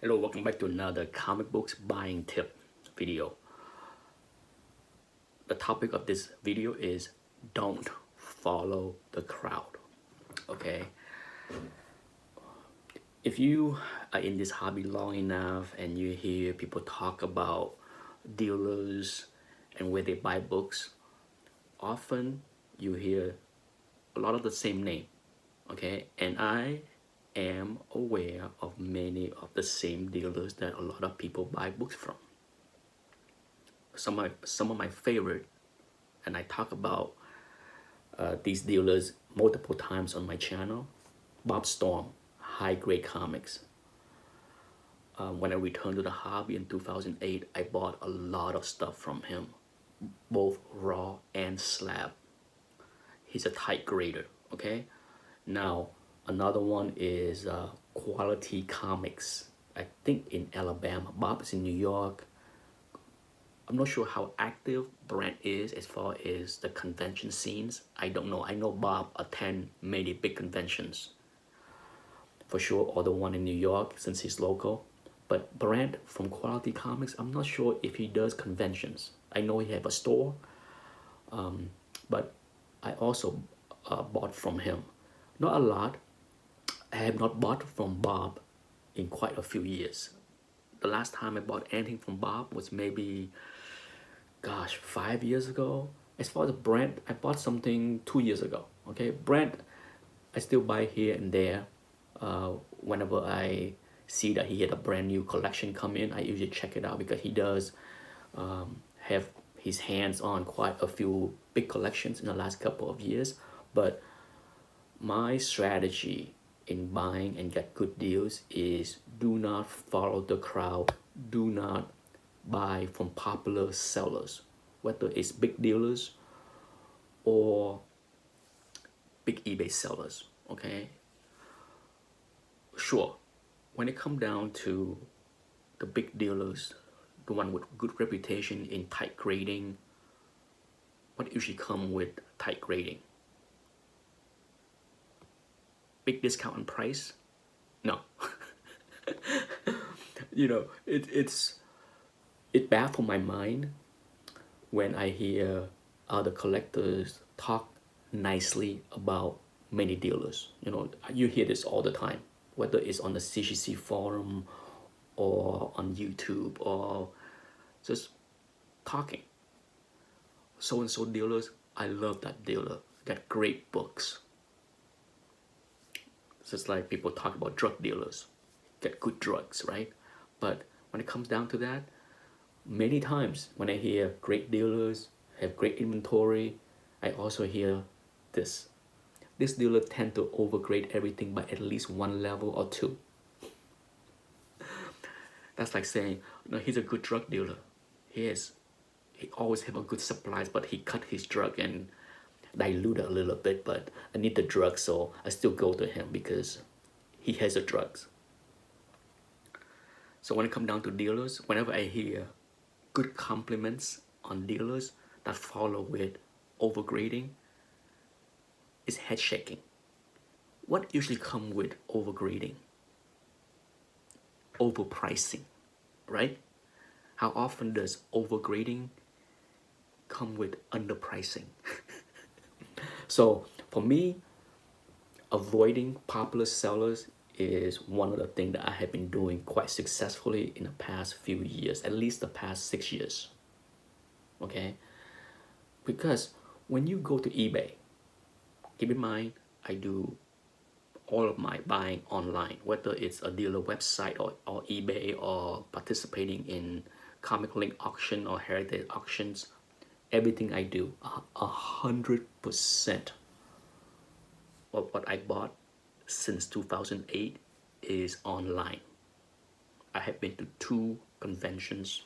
Hello, welcome back to another comic books buying tip video. The topic of this video is don't follow the crowd. Okay, if you are in this hobby long enough and you hear people talk about dealers and where they buy books, often you hear a lot of the same name. Okay, and I am aware of many of the same dealers that a lot of people buy books from. Some of my favorite, and I talk about these dealers multiple times on my channel. Bob Storm, High Grade Comics. When I returned to the hobby in 2008, I bought a lot of stuff from him, both raw and slab. He's a tight grader, okay? Now, another one is Quality Comics, I think in Alabama. Bob is in New York. I'm not sure how active Brent is as far as the convention scenes. I don't know. I know Bob attend many big conventions. For sure, or the one in New York since he's local. But Brent from Quality Comics, I'm not sure if he does conventions. I know he have a store, but I also bought from him. Not a lot. I have not bought from Bob in quite a few years. The last time I bought anything from Bob was maybe, gosh, 5 years ago. As far as Brent, I bought something 2 years ago. Okay, Brent, I still buy here and there. Whenever I see that he had a brand new collection come in, I usually check it out because he does have his hands on quite a few big collections in the last couple of years. But my strategy in buying and get good deals is do not follow the crowd. Do not buy from popular sellers, whether it's big dealers or big eBay sellers. Okay, sure, when it comes down to the big dealers, the one with good reputation in tight grading, what usually come with tight grading? Big discount on price? No. You know, it baffles my mind when I hear other collectors talk nicely about many dealers. You know, you hear this all the time, whether it's on the CGC forum or on YouTube or just talking. So and so dealers, I love that dealer, got great books. It's just like people talk about drug dealers, get good drugs, right? But when it comes down to that, many times when I hear great dealers have great inventory, I also hear this. This dealer tend to overgrade everything by at least one level or two. That's like saying, no, he's a good drug dealer. He is. He always have a good supplies, but he cut his drug and dilute it a little bit. But I need the drugs, so I still go to him because he has the drugs. So when it comes down to dealers, whenever I hear good compliments on dealers that follow with overgrading, it's head shaking. What usually come with overgrading? Overpricing, right? How often does overgrading come with underpricing? So for me, avoiding popular sellers is one of the things that I have been doing quite successfully in the past few years, at least the past 6 years. Okay, because when you go to eBay, keep in mind I do all of my buying online, whether it's a dealer website or eBay or participating in Comic Link auction or Heritage auctions. Everything I do, 100% of what I bought since 2008 is online. I have been to 2 conventions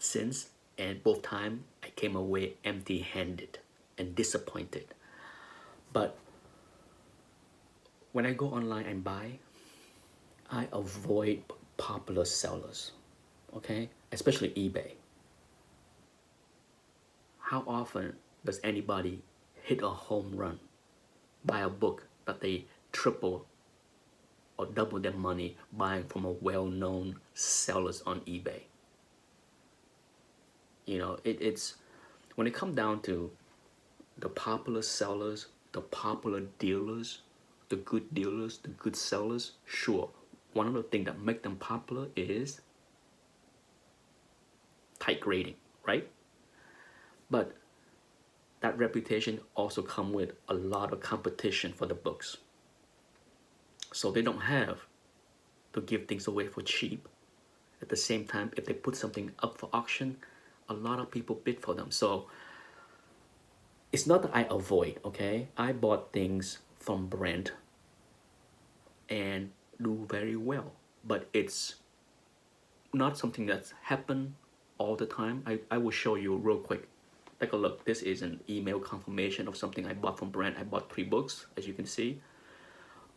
since, and both times I came away empty-handed and disappointed. But when I go online and buy, I avoid popular sellers, okay? Especially eBay. How often does anybody hit a home run, buy a book that they triple or double their money buying from a well-known sellers on eBay. You know, it's when it comes down to the popular sellers, the popular dealers, the good sellers, sure. One of the things that make them popular is tight grading, right? But that reputation also come with a lot of competition for the books. So they don't have to give things away for cheap. At the same time, if they put something up for auction, a lot of people bid for them. So it's not that I avoid, okay? I bought things from Brent and do very well, but it's not something that's happened all the time. I will show you real quick. Take a look. This is an email confirmation of something I bought from Brent. I bought 3 books, as you can see.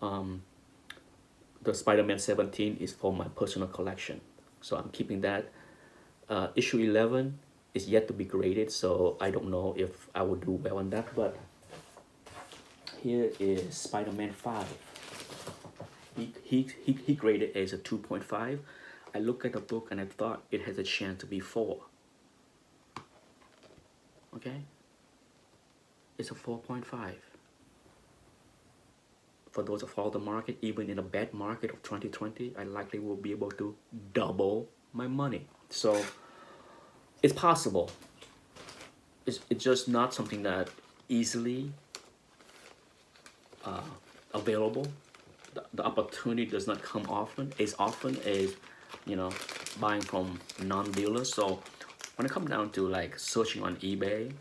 The Spider-Man 17 is for my personal collection, so I'm keeping that. Issue 11 is yet to be graded, so I don't know if I will do well on that, but here is Spider-Man 5. He graded as a 2.5. I looked at the book and I thought it has a chance to be 4. Okay? It's a 4.5. For those who follow the market, even in a bad market of 2020, I likely will be able to double my money. So it's possible. It's just not something that easily available. The opportunity does not come often, as often as, you know, buying from non-dealers. So when it comes down to like searching on eBay,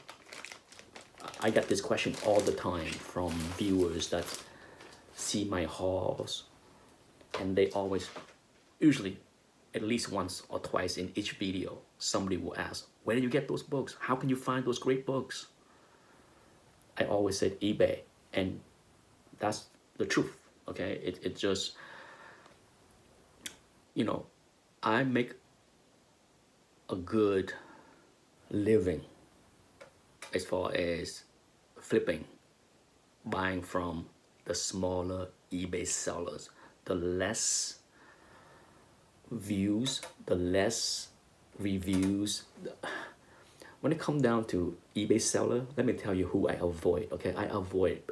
I get this question all the time from viewers that see my hauls, and they always, usually at least once or twice in each video, somebody will ask, where do you get those books? How can you find those great books? I always said eBay, and that's the truth, okay? It just, you know, I make a good living as far as flipping, buying from the smaller eBay sellers. The less views, the less reviews. When it comes down to eBay seller, let me tell you who I avoid, okay? I avoid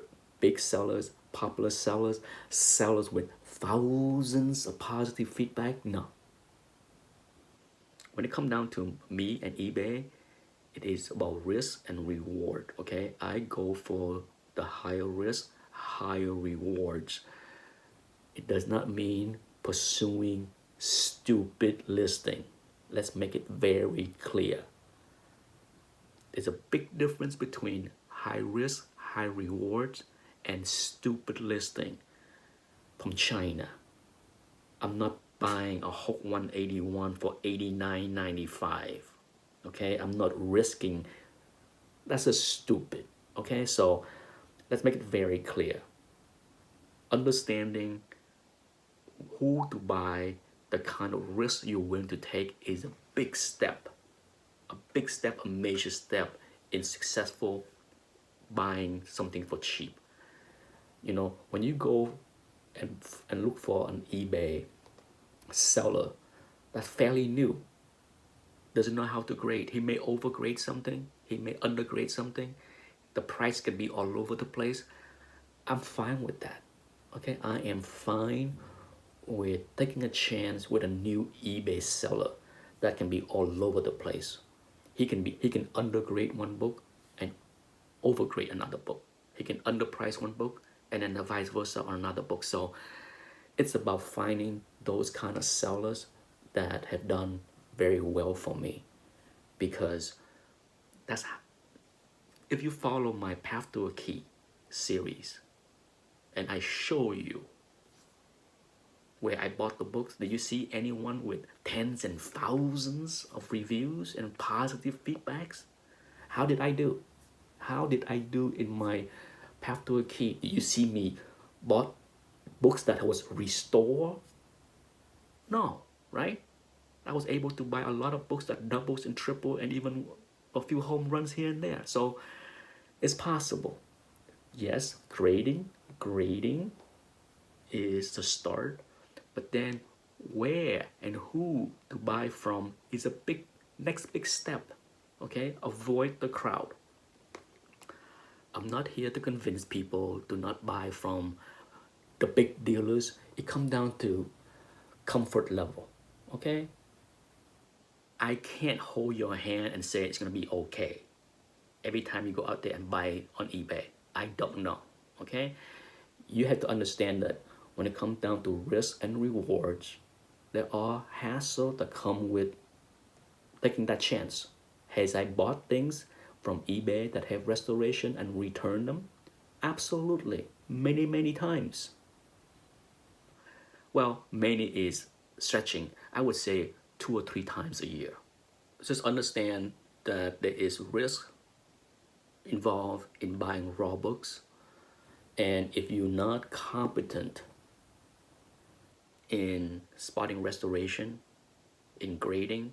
big sellers, popular sellers, sellers with thousands of positive feedback. No. When it comes down to me and eBay, it is about risk and reward, okay? I go for the higher risk, higher rewards. It does not mean pursuing stupid listing. Let's make it very clear. There's a big difference between high risk, high rewards, and stupid listing from China. I'm not buying a Hawk 181 for $89.95. Okay, I'm not risking. That's just stupid. Okay, so let's make it very clear. Understanding who to buy, the kind of risk you're willing to take is a big step. A big step, a major step in successful buying something for cheap. You know, when you go and look for an eBay seller that's fairly new, doesn't know how to grade. He may overgrade something, he may undergrade something. The price could be all over the place. I'm fine with that. Okay, I am fine with taking a chance with a new eBay seller that can be all over the place. He can undergrade one book and overgrade another book. He can underprice one book and then the vice versa on another book. So it's about finding those kind of sellers that have done very well for me, because that's how, if you follow my Path to a Key series and I show you where I bought the books, did you see anyone with tens and thousands of reviews and positive feedbacks? How did I do? How did I do in my Path to a Key? Did you see me bought books that was restored? No, right? I was able to buy a lot of books that doubles and triple and even a few home runs here and there. So it's possible. Yes, grading is the start, but then where and who to buy from is a big next big step. Okay, avoid the crowd. I'm not here to convince people to not buy from the big dealers. It comes down to comfort level. Okay, I can't hold your hand and say it's gonna be okay every time you go out there and buy on eBay. I don't know. Okay, you have to understand that when it comes down to risk and rewards, there are hassles that come with taking that chance. Has I bought things from eBay that have restoration and returned them? Absolutely, many, many times. Well, many is stretching. I would say 2 or 3 times a year. Just understand that there is risk involved in buying raw books, and if you're not competent in spotting restoration, in grading,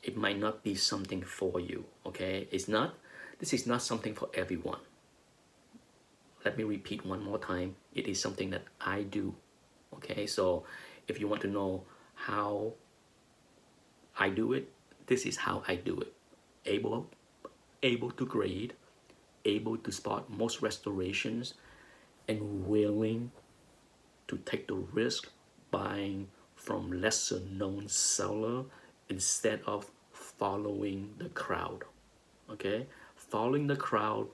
it might not be something for you. Okay, this is not something for everyone. Let me repeat one more time, it is something that I do. Okay, so if you want to know how I do it, this is how I do it. Able to grade, able to spot most restorations, and willing to take the risk buying from lesser known seller instead of following the crowd. Okay, following the crowd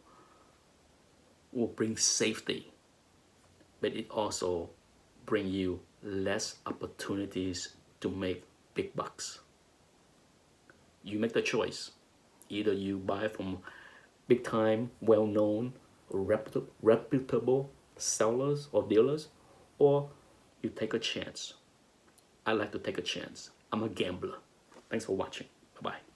will bring safety, but it also bring you less opportunities to make big bucks. You make the choice. Either you buy from big time, well known, reputable sellers or dealers, or you take a chance. I like to take a chance. I'm a gambler. Thanks for watching. Bye bye.